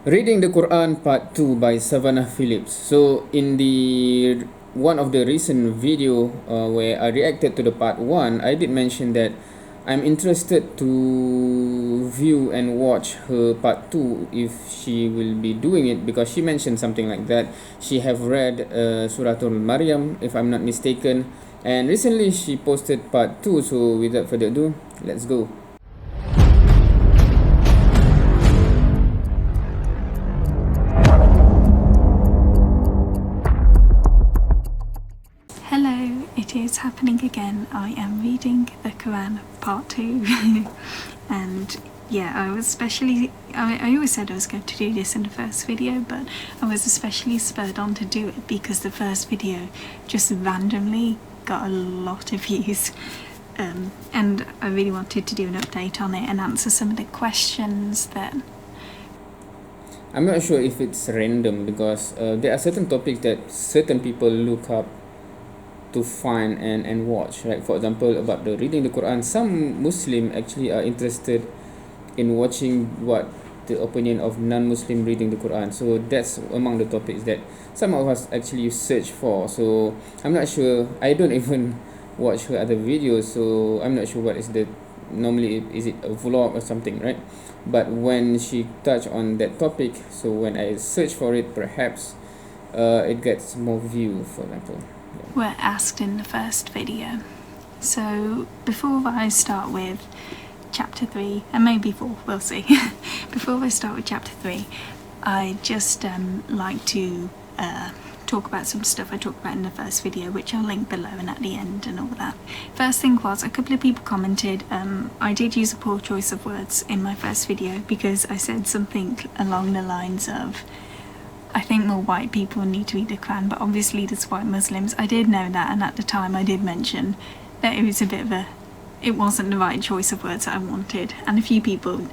Reading the Qur'an Part 2 by Savannah Phillips. So in the one of the recent video where I reacted to the Part 1, I did mention that I'm interested to view and watch her Part 2 if she will be doing it, because she mentioned something like that. She have read Surah Maryam, if I'm not mistaken, and recently she posted Part 2. So without further ado, let's go. Hello, it is happening again. I am reading the Qur'an part 2 and yeah, I always said I was going to do this in the first video, but I was especially spurred on to do it because the first video just randomly got a lot of views, and I really wanted to do an update on it and answer some of the questions that... I'm not sure if it's random, because there are certain topics that certain people look up to find and watch, right? For example, about the reading the Quran, some Muslim actually are interested in watching what the opinion of non-Muslim reading the Quran. So that's among the topics that some of us actually search for. So I'm not sure, I don't even watch her other videos, so I'm not sure what is the, normally is it a vlog or something, right? But when she touched on that topic, so when I search for it, perhaps it gets more view, for example. were asked in the first video. So before I start with chapter 3, and maybe 4, we'll see. Before I start with chapter 3, I just like to talk about some stuff I talked about in the first video, which I'll link below and at the end and all that. First thing was, a couple of people commented, I did use a poor choice of words in my first video because I said something along the lines of, I think more white people need to read the Quran, but obviously there's white Muslims. I did know that, and at the time I did mention that it was a bit of it wasn't the right choice of words that I wanted, and a few people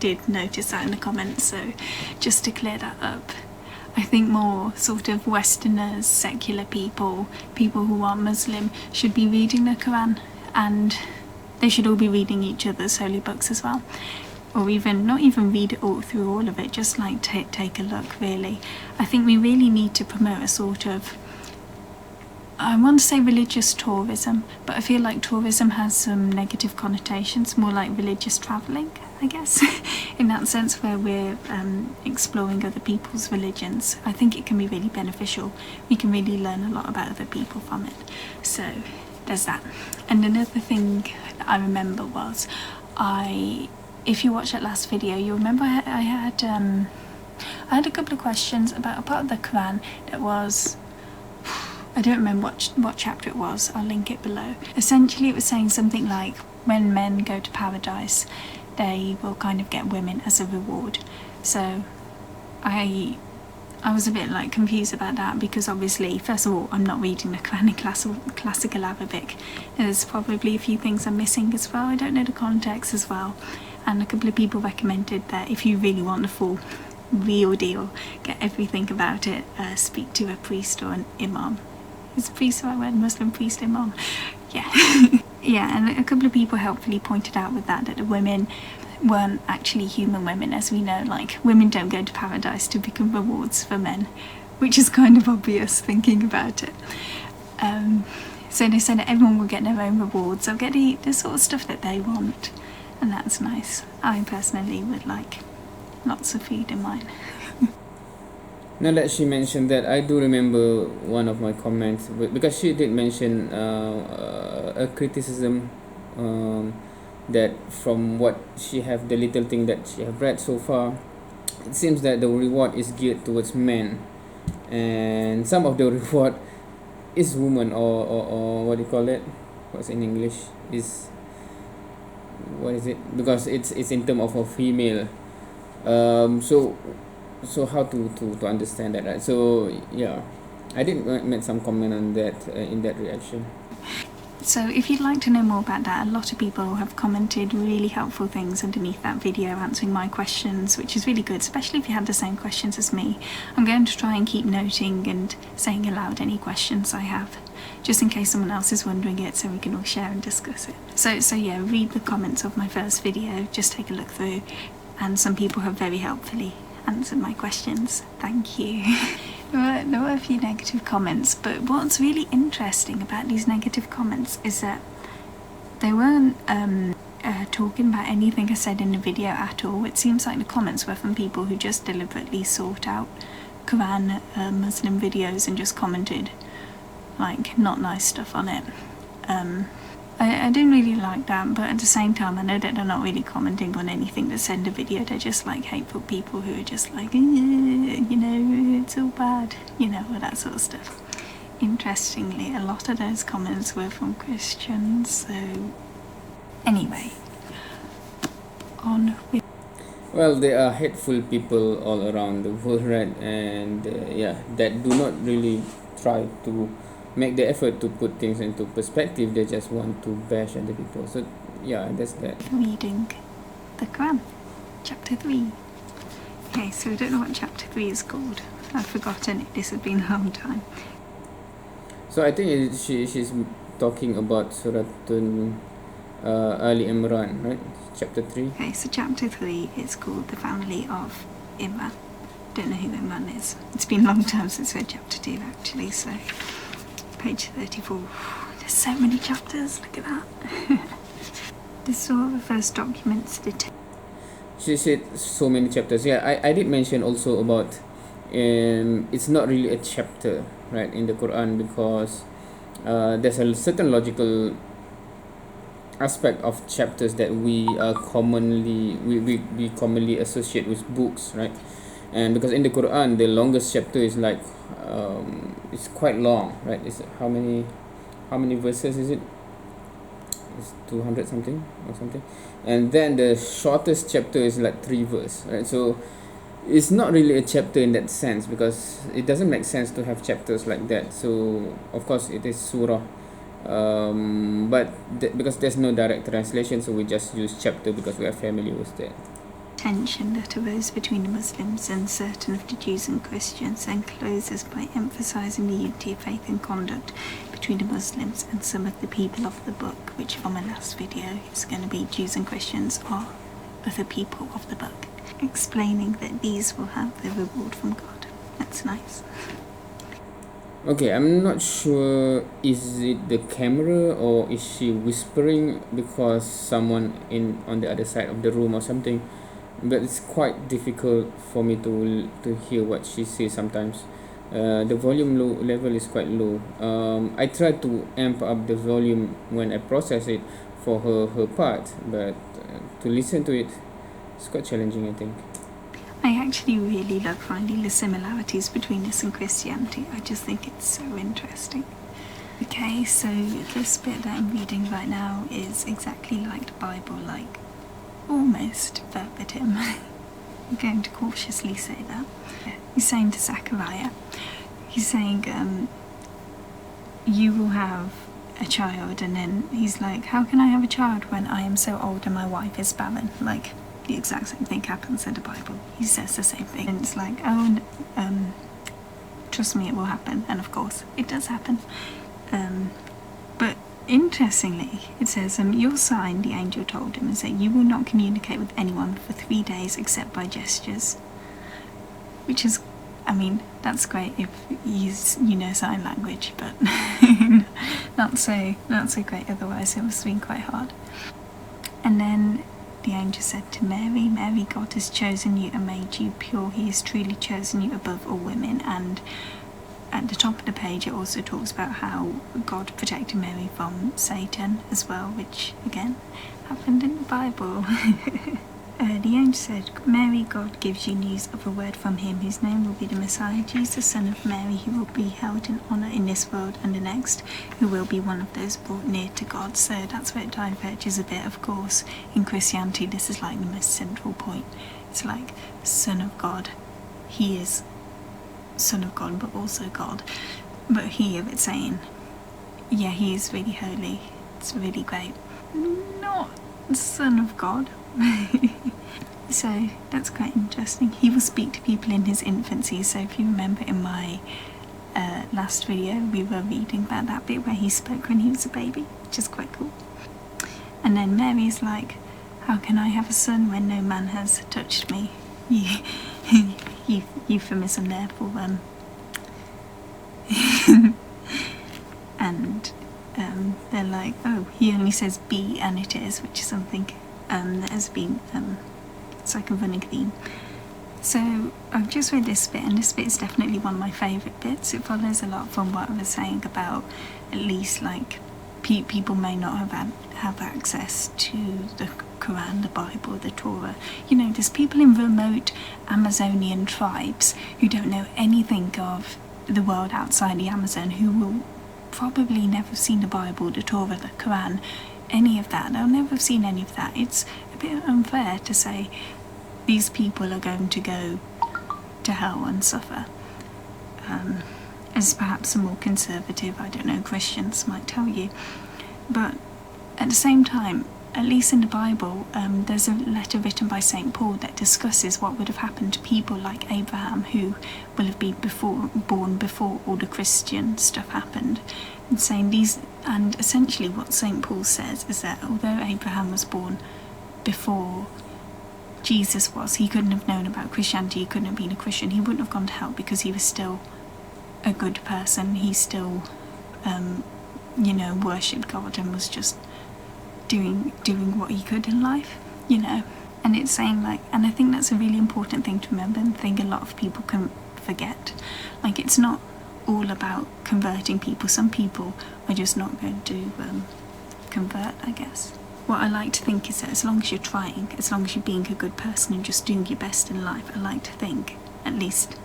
did notice that in the comments, so just to clear that up. I think more sort of Westerners, secular people, people who aren't Muslim should be reading the Quran, and they should all be reading each other's holy books as well. Or even, not even read it all through all of it, just like take a look, really. I think we really need to promote a sort of, I want to say religious tourism, but I feel like tourism has some negative connotations, more like religious travelling, I guess, in that sense, where we're exploring other people's religions. I think it can be really beneficial. We can really learn a lot about other people from it. So there's that. And another thing that I remember was, if you watched that last video, you remember I had a couple of questions about a part of the Quran that was, I don't remember what chapter it was, I'll link it below. Essentially it was saying something like, when men go to paradise, they will kind of get women as a reward. So I was a bit like confused about that, because obviously, first of all, I'm not reading the Quran in classical Arabic. There's probably a few things I'm missing as well. I don't know the context as well. And a couple of people recommended that if you really want the full real deal, get everything about it, speak to a priest or an imam. Is priest the right word? Muslim priest, imam? Yeah. Yeah, and a couple of people helpfully pointed out with that the women weren't actually human women, as we know. Like, women don't go to paradise to become rewards for men, which is kind of obvious thinking about it. So they said that everyone will get their own rewards, they'll get the sort of stuff that they want, and that's nice. I personally would like lots of food in mine. Now that she mentioned that, I do remember one of my comments, because she did mention a criticism that from what she have, the little thing that she have read so far, it seems that the reward is geared towards men, and some of the reward is woman, or what do you call it? What's in English? Is, what is it? Because it's in term of a female. So how to understand that, right? So yeah, I did make some comment on that in that reaction. So if you'd like to know more about that, a lot of people have commented really helpful things underneath that video answering my questions, which is really good, especially if you had the same questions as me. I'm going to try and keep noting and saying aloud any questions I have, just in case someone else is wondering it, so we can all share and discuss it. So yeah, read the comments of my first video, just take a look through, and some people have very helpfully answered my questions. Thank you. There were a few negative comments, but what's really interesting about these negative comments is that they weren't talking about anything I said in the video at all. It seems like the comments were from people who just deliberately sought out Quran Muslim videos and just commented like not nice stuff on it. I didn't really like that, but at the same time I know that they're not really commenting on anything that's in the video. They're just like hateful people who are just like, you know, it's all bad, you know, all that sort of stuff. Interestingly, a lot of those comments were from Christians, so anyway, on with... Well, there are hateful people all around the world, right? And that do not really try to make the effort to put things into perspective. They just want to bash other people. So yeah, that's that. Reading the Qur'an, chapter 3. Okay, so I don't know what chapter 3 is called. I've forgotten it. This has been a long time. So I think she's talking about surah Ali-Imran, right? Chapter 3. Okay, so chapter 3 is called the family of Imran. Don't know who Imran is. It's been a long time since I read chapter 2 actually, so page 34. There's so many chapters, look at that. This is all the first documents the She said so many chapters. Yeah, I did mention also about it's not really a chapter, right, in the Quran, because there's a certain logical aspect of chapters that we commonly associate with books, right? And because in the Quran the longest chapter is like it's quite long, right? It's how many verses is it? It's 200 something or something, and then the shortest chapter is like 3 verses, right? So it's not really a chapter in that sense, because it doesn't make sense to have chapters like that. So of course it is surah, but because there's no direct translation, so we just use chapter because we are familiar with that. Tension that arose between the Muslims and certain of the Jews and Christians, and closes by emphasizing the unity of faith and conduct between the Muslims and some of the people of the book, which from my last video is going to be Jews and Christians are other people of the book, explaining that these will have the reward from God. That's nice. Okay, I'm not sure, is it the camera or is she whispering because someone on the other side of the room or something, but it's quite difficult for me to hear what she says sometimes. The volume level is quite low. I try to amp up the volume when I process it for her part, but to listen to it, it's quite challenging, I think. I actually really love finding the similarities between this and Christianity. I just think it's so interesting. Okay, so this bit that I'm reading right now is exactly like the Bible, like almost verbatim. I'm going to cautiously say that. He's saying to Zechariah, he's saying, you will have a child, and then he's like, how can I have a child when I am so old and my wife is barren? Like, the exact same thing happens in the Bible. He says the same thing, and it's like, oh, trust me, it will happen. And of course it does happen. But interestingly, it says, your sign, the angel told him, is that you will not communicate with anyone for 3 days except by gestures. Which is, I mean, that's great if you know sign language, but not so great otherwise. It must have been quite hard. And then the angel said to Mary, Mary, God has chosen you and made you pure. He has truly chosen you above all women. And at the top of the page it also talks about how God protected Mary from Satan as well, which again happened in the Bible. The angel said, Mary, God gives you news of a word from him whose name will be the Messiah, Jesus, son of Mary, who will be held in honour in this world and the next, who will be one of those brought near to God. So that's where it diverges a bit, of course. In Christianity, this is like the most central point. It's like, Son of God. He is Son of God, but also God. But here it's saying, yeah, he is really holy. It's really great. Not Son of God. So that's quite interesting. He will speak to people in his infancy. So if you remember in my last video, we were reading about that bit where he spoke when he was a baby, which is quite cool. And then Mary's like, how can I have a son when no man has touched me? euphemism there for and they're like, oh, he only says be and it is, which is something that has been it's like a running theme. So I've just read this bit, and this bit is definitely one of my favourite bits. It follows a lot from what I was saying about, at least, like, people may not have access to the Qur'an, the Bible, the Torah. You know, there's people in remote Amazonian tribes who don't know anything of the world outside the Amazon, who will probably never have seen the Bible, the Torah, the Qur'an, any of that. They'll never have seen any of that. It's a bit unfair to say these people are going to go to hell and suffer. As perhaps a more conservative, I don't know, Christians might tell you. But at the same time, at least in the Bible, there's a letter written by St. Paul that discusses what would have happened to people like Abraham, who will have been born before all the Christian stuff happened. And saying these, and essentially what St. Paul says is that although Abraham was born before Jesus was, he couldn't have known about Christianity, he couldn't have been a Christian, he wouldn't have gone to hell because he was still a good person. He still, worshipped God and was just doing what he could in life, And it's saying, like, and I think that's a really important thing to remember, and thing a lot of people can forget. Like, it's not all about converting people. Some people are just not going to convert, I guess. What I like to think is that as long as you're trying, as long as you're being a good person and just doing your best in life, I like to think, at least,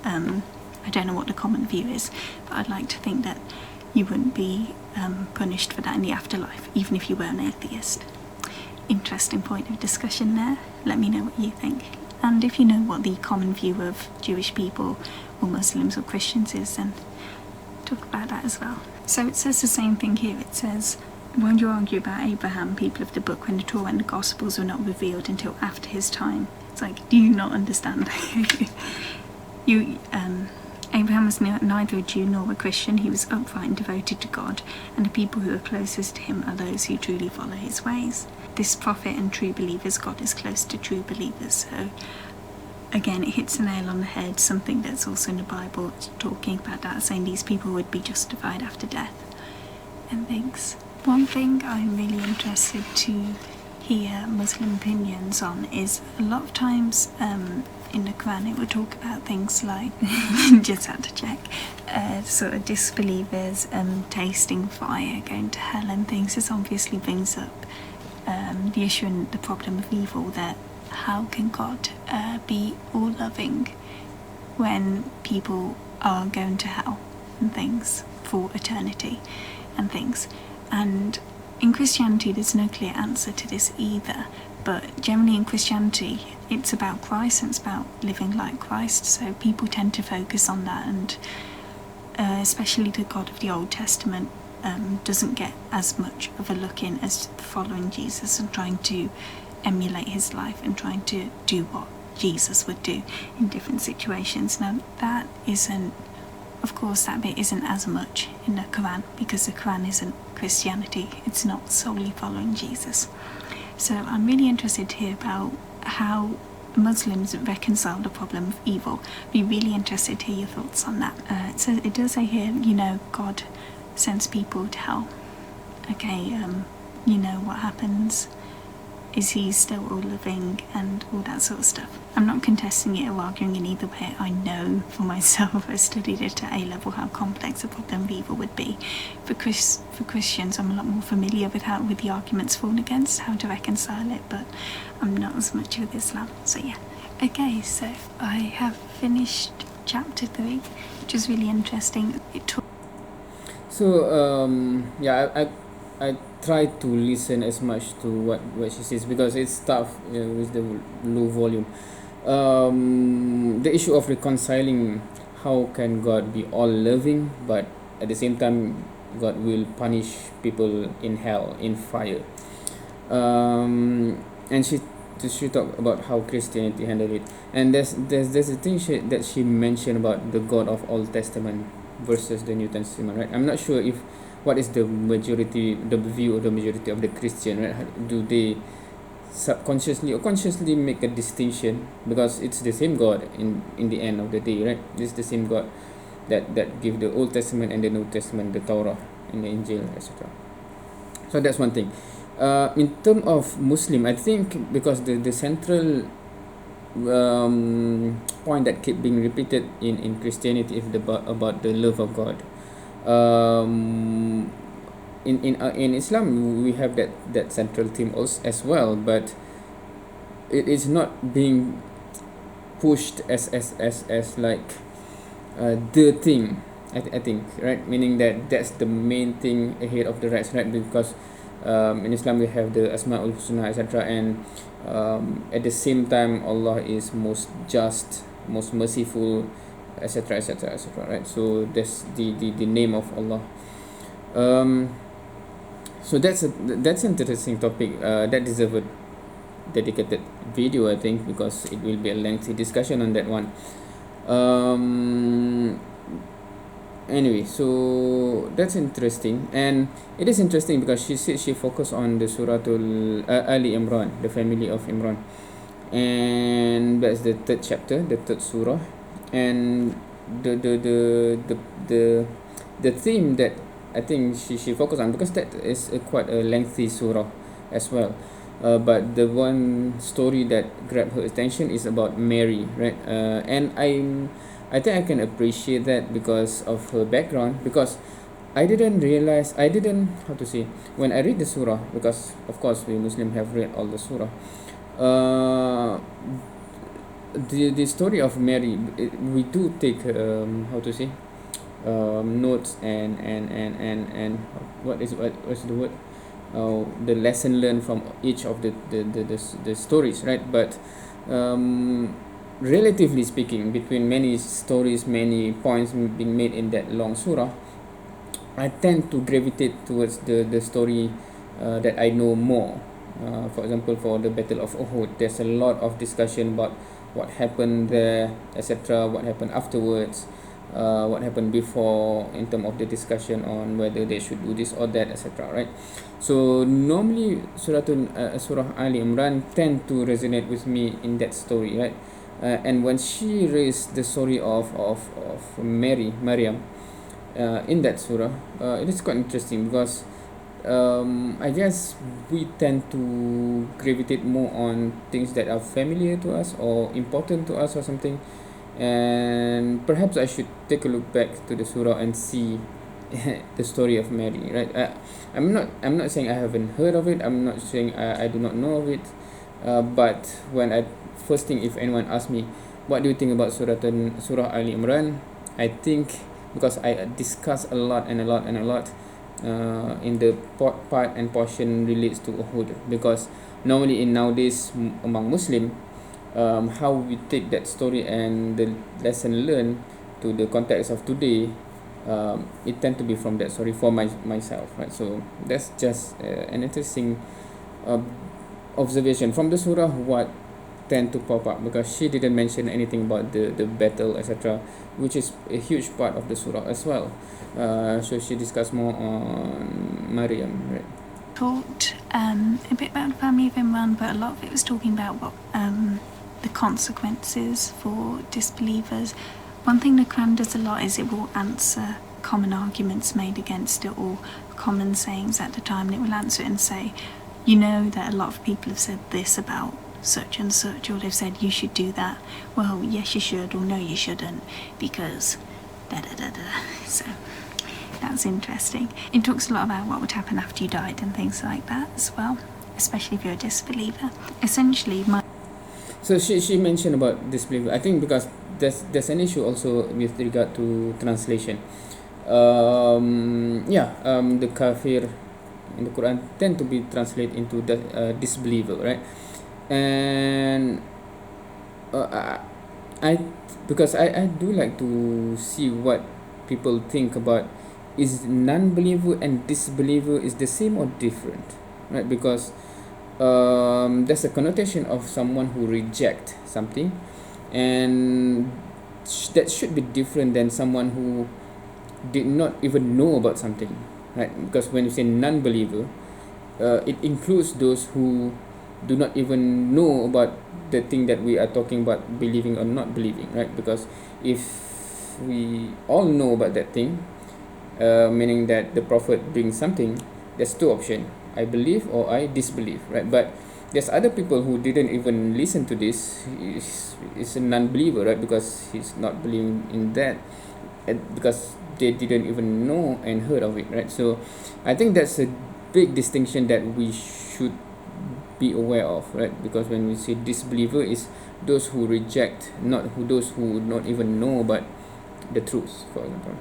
I don't know what the common view is, but I'd like to think that you wouldn't be punished for that in the afterlife, even if you were an atheist. Interesting point of discussion there. Let me know what you think. And if you know what the common view of Jewish people or Muslims or Christians is, then talk about that as well. So it says the same thing here. It says, won't you argue about Abraham, people of the book, when the Torah and the Gospels were not revealed until after his time? It's like, do you not understand? Abraham was neither a Jew nor a Christian. He was upright and devoted to God, and the people who are closest to him are those who truly follow his ways. This prophet and true believers, God is close to true believers. So again, it hits the nail on the head, something that's also in the Bible, talking about that, saying these people would be justified after death and things. One thing I'm really interested to hear Muslim opinions on is a lot of times in the Qur'an it would talk about things like, just had to check, sort of disbelievers tasting fire, going to hell and things. This obviously brings up the issue and the problem of evil, that how can God be all-loving when people are going to hell and things for eternity and things. And in Christianity there's no clear answer to this either, but generally in Christianity it's about Christ and it's about living like Christ, so people tend to focus on that, and especially the God of the Old Testament doesn't get as much of a look in as following Jesus and trying to emulate his life and trying to do what Jesus would do in different situations. Now that isn't, of course, that bit isn't as much in the Quran, because the Quran isn't Christianity, it's not solely following Jesus. So I'm really interested to hear about how Muslims reconcile the problem of evil. Be really interested to hear your thoughts on that. So it does say here, God sends people to hell. Okay, what happens? Is he still all living and all that sort of stuff? I'm not contesting it or arguing in either way. I know for myself, I studied it at A-level, how complex the problem of evil would be. For Christians, I'm a lot more familiar with the arguments for and against, how to reconcile it, but I'm not as much with Islam. So yeah. Okay, so I have finished chapter 3, which is really interesting. I try to listen as much to what she says, because it's tough with the low volume. The issue of reconciling, how can God be all loving but at the same time God will punish people in hell, in fire. And she talked about how Christianity handled it, and there's a thing that she mentioned about the God of Old Testament versus the New Testament, right? I'm not sure what is the view of the majority of the Christian, right? Do they subconsciously or consciously make a distinction, because it's the same God in the end of the day, right? It's the same God that give the Old Testament and the New Testament, the Torah and the Injil, etc. So that's one thing. In terms of Muslim, I think because the central point that keep being repeated in Christianity is about the love of God. In Islam we have that central theme also as well, but it is not being pushed as like the thing. I think, right, meaning that that's the main thing ahead of the rest, right? Because in Islam we have the Asmaul Husna, etc., and at the same time Allah is most just, most merciful, etc., etc., etc., right? So that's the name of Allah. So that's an interesting topic that deserves a dedicated video, I think, because it will be a lengthy discussion on that one. Anyway, so that's interesting, and it is interesting because she said she focused on the Suratul Ali-Imran, the family of Imran, and that's the third chapter, the third surah, and the theme that I think she focused on, because that is quite a lengthy surah as well. But the one story that grabbed her attention is about Mary, right? And I think I can appreciate that because of her background, because I didn't realize, how to say, when I read the surah, because of course we Muslim have read all the surah, the story of Mary, we do take how to say, notes and what's the word, the lesson learned from each of the stories, right? But relatively speaking, between many stories, many points being made in that long surah, I tend to gravitate towards the story that I know more. For example, for the Battle of Uhud, there's a lot of discussion about what happened there, etc., what happened afterwards, what happened before, in terms of the discussion on whether they should do this or that, etc., right? So normally Surah Ali-Imran tend to resonate with me in that story, right? And when she raised the story of Maryam in that surah, it is quite interesting, because I guess we tend to gravitate more on things that are familiar to us or important to us or something, and perhaps I should take a look back to the surah and see the story of Mary, right? I'm not saying I haven't heard of it, I'm not saying I do not know of it, but when I first thing, if anyone asks me what do you think about Surah Ali-Imran, I think, because I discuss a lot in the part and portion relates to Uhud, because normally in nowadays among Muslim, how we take that story and the lesson learned to the context of today, it tend to be from that story for myself, right? So that's just an interesting observation from the surah, what tend to pop up, because she didn't mention anything about the battle, etc., which is a huge part of the surah as well. So she discussed more on Maryam, right? Talked a bit about the family of Imran, but a lot of it was talking about what the consequences for disbelievers. One thing the Quran does a lot is it will answer common arguments made against it, or common sayings at the time, and it will answer it and say, you know that a lot of people have said this about such and such, or they've said you should do that. Well, yes you should, or no you shouldn't, because da da da da. So that's interesting. It talks a lot about what would happen after you died and things like that as well, especially if you're a disbeliever. Essentially, so she mentioned about disbeliever. I think because there's an issue also with regard to translation. The kafir in the Quran tend to be translated into the disbeliever, right? And because I do like to see what people think about, is non-believer and disbeliever is the same or different, right? Because there's a connotation of someone who reject something, and that should be different than someone who did not even know about something, right? Because when you say non-believer, it includes those who do not even know about the thing that we are talking about, believing or not believing, right? Because if we all know about that thing, meaning that the prophet brings something, there's two options: I believe or I disbelieve, right? But there's other people who didn't even listen to this. Is a non-believer, right? Because he's not believing in that, because they didn't even know and heard of it, right? So I think that's a big distinction that we should be aware of, right? Because when we say disbeliever, is those who reject, not those who not even know about the truth, for example.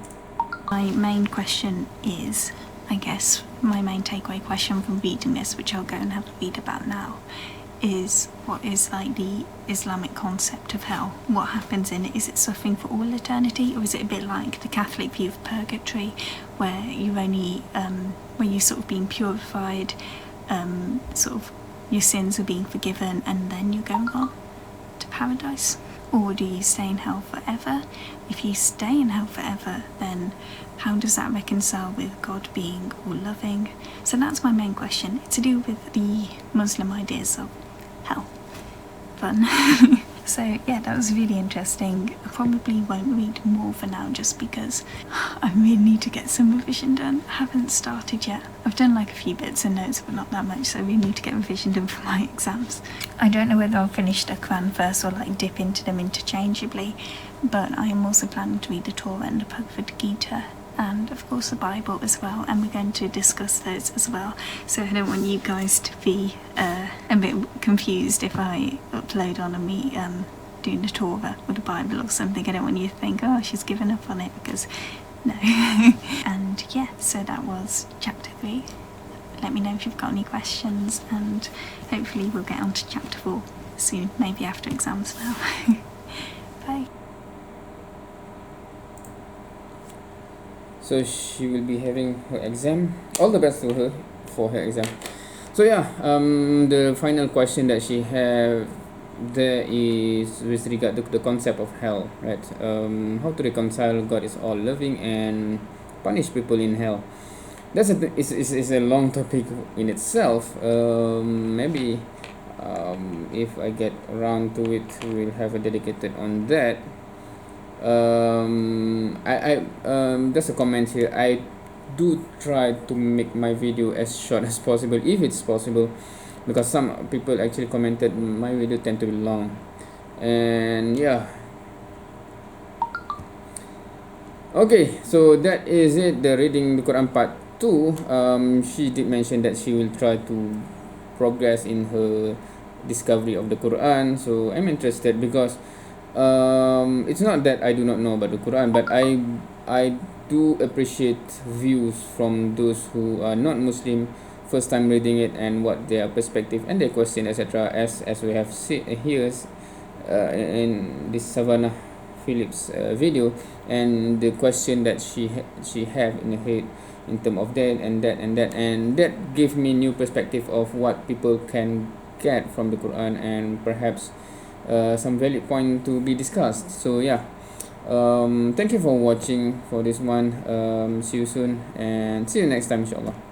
My main question is, I guess, my main takeaway question from reading this, which I'll go and have a read about now, is what is like the Islamic concept of hell? What happens in it? Is it suffering for all eternity, or is it a bit like the Catholic view of purgatory, where you only, where you sort of being purified, sort of your sins are being forgiven, and then you're going on to paradise? Or do you stay in hell forever? If you stay in hell forever, then how does that reconcile with God being all loving? So that's my main question. It's to do with the Muslim ideas of hell. Fun. So yeah, that was really interesting. I probably won't read more for now, just because I really need to get some revision done. I haven't started yet. I've done like a few bits and notes, but not that much, so I really need to get revision done for my exams. I don't know whether I'll finish the Qur'an first or like dip into them interchangeably, but I am also planning to read the Torah and the Bhagavad Gita, and of course the Bible as well, and we're going to discuss those as well. So I don't want you guys to be a bit confused if I upload on me doing the Torah or the Bible or something. I don't want you to think, oh, she's given up on it, because no. And yeah, so that was chapter 3. Let me know if you've got any questions, and hopefully we'll get on to chapter 4 soon, maybe after exams now. Bye. So she will be having her exam. All the best to her for her exam. So yeah, the final question that she have there is with regard to the concept of hell, right? How to reconcile God is all loving and punish people in hell. That's is a long topic in itself. Maybe if I get around to it, we'll have a dedicated on that. Just a comment here. I do try to make my video as short as possible, if it's possible, because some people actually commented my video tend to be long. And yeah, okay, so that is it, the reading the Quran part 2. She did mention that she will try to progress in her discovery of the Quran. So I'm interested, because it's not that I do not know about the Quran, but I do appreciate views from those who are not Muslim, first time reading it, and what their perspective and their question, etc. As we have seen here in this Savannah Phillips video, and the question that she have in her head in terms of that and that and that, and that gave me new perspective of what people can get from the Quran, and perhaps some valid point to be discussed. So yeah, thank you for watching for this one. See you soon, and see you next time, inshallah.